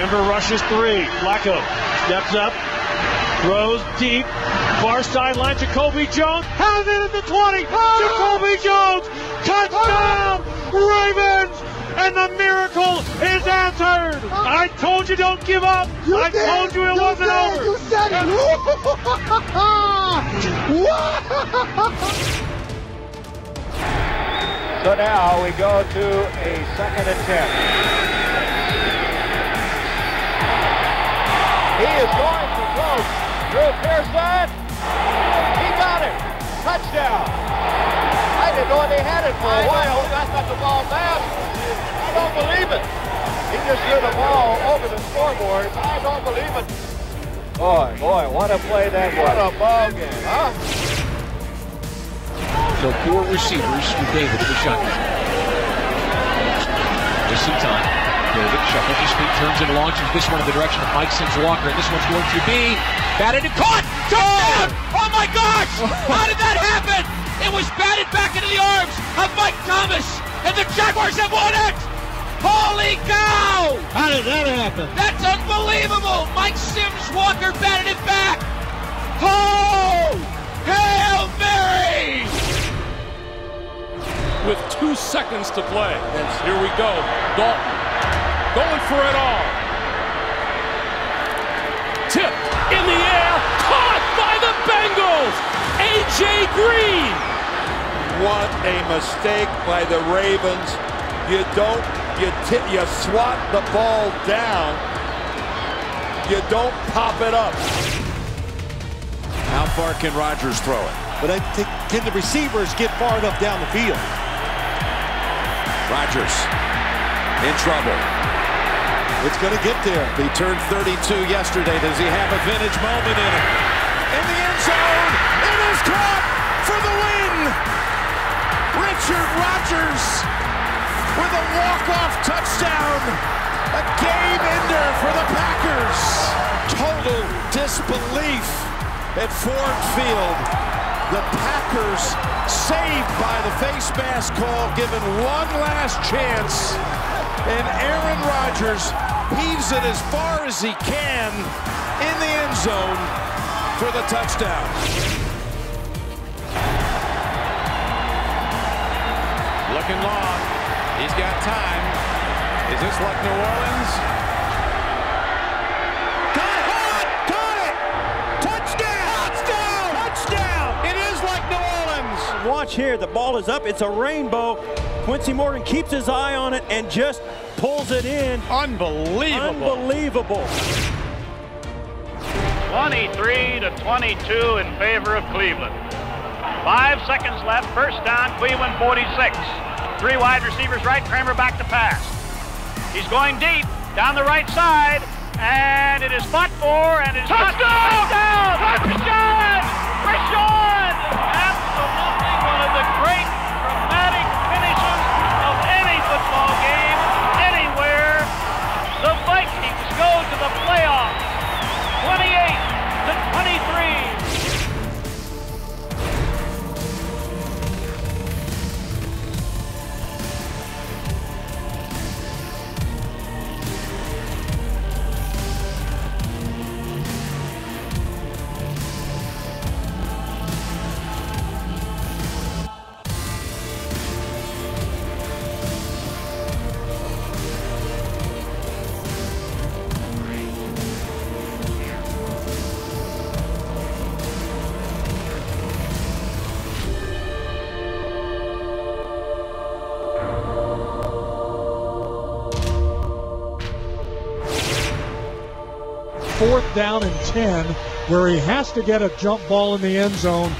Denver rushes 3. Flacco steps up, throws deep, far sideline. Jacoby Jones has it at the 20. Jacoby Jones, touchdown, Ravens, and the miracle is answered. I told you don't give up. I told you it wasn't over. You said it. So now we go to a second attempt. He is going to throw. Drew Pearson. He got it. Touchdown. I didn't know they had it for a while. I got the ball back. I don't believe it. He just threw the ball over the scoreboard. I don't believe it. Boy, what a play that was. What a ball game, huh? So 4 receivers with David in the shotgun. Missing time. David shuffles his feet, turns and launches this one in the direction of Mike Sims Walker. And this one's going to be batted and caught. Touchdown! Oh my gosh! How did that happen? It was batted back into the arms of Mike Thomas, and the Jaguars have won it! Holy cow! How did that happen? That's unbelievable! Mike Sims Walker batted it back! Oh! Hail Mary! With 2 seconds to play. Here we go. Dalton going for it all. Tipped in the air, caught by the Bengals. A.J. Green. What a mistake by the Ravens. You swat the ball down. You don't pop it up. How far can Rodgers throw it? But I think, can the receivers get far enough down the field? Rodgers in trouble. It's going to get there. He turned 32 yesterday. Does he have a vintage moment in it? In the end zone. It is caught for the win. Richard Rodgers with a walk-off touchdown. A game ender for the Packers. Total disbelief at Ford Field. The Packers saved by the face mask call, given one last chance. And Aaron Rodgers heaves it as far as he can in the end zone for the touchdown. Looking long. He's got time. Is this like New Orleans? Watch here, the ball is up, it's a rainbow. Quincy Morgan keeps his eye on it and just pulls it in. Unbelievable. Unbelievable. 23-22 in favor of Cleveland. 5 seconds left, first down, Cleveland 46. 3 wide receivers right, Kramer back to pass. He's going deep, down the right side, and it is fought for, and it is touchdown! Touchdown! Rashawn! Absolutely one of the great dramatic finishes of any football game, anywhere. The Vikings go to the playoffs, 28-23. Fourth down and 10, where he has to get a jump ball in the end zone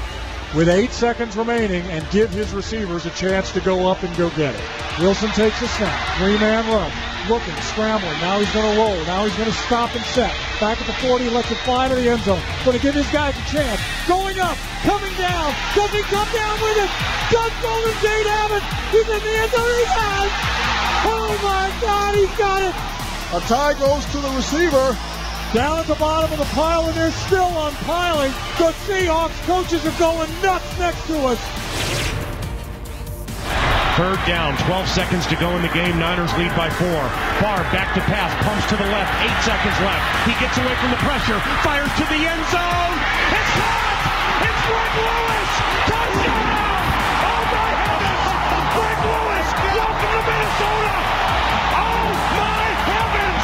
with 8 seconds remaining and give his receivers a chance to go up and go get it. Wilson takes a snap, 3-man run, looking, scrambling, now he's going to roll, now he's going to stop and set. Back at the 40, lets it fly to the end zone. Going to give his guys a chance. Going up, coming down, does he come down with it? Does Golden State have it? He's in the end zone, he has! Oh my God, he's got it! A tie goes to the receiver. Down at the bottom of the pile, and they're still on piling. The Seahawks coaches are going nuts next to us. Third down, 12 seconds to go in the game. Niners lead by 4. Barr back to pass, pumps to the left, 8 seconds left. He gets away from the pressure, fires to the end zone. It's caught! It's Greg Lewis! Touchdown! Oh my heavens! Greg Lewis! Welcome to Minnesota! Oh my heavens!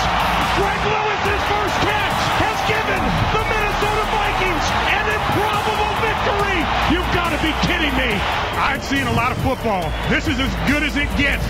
Greg Lewis's first catch has given the Minnesota Vikings an improbable victory! You've got to be kidding me! I've seen a lot of football. This is as good as it gets.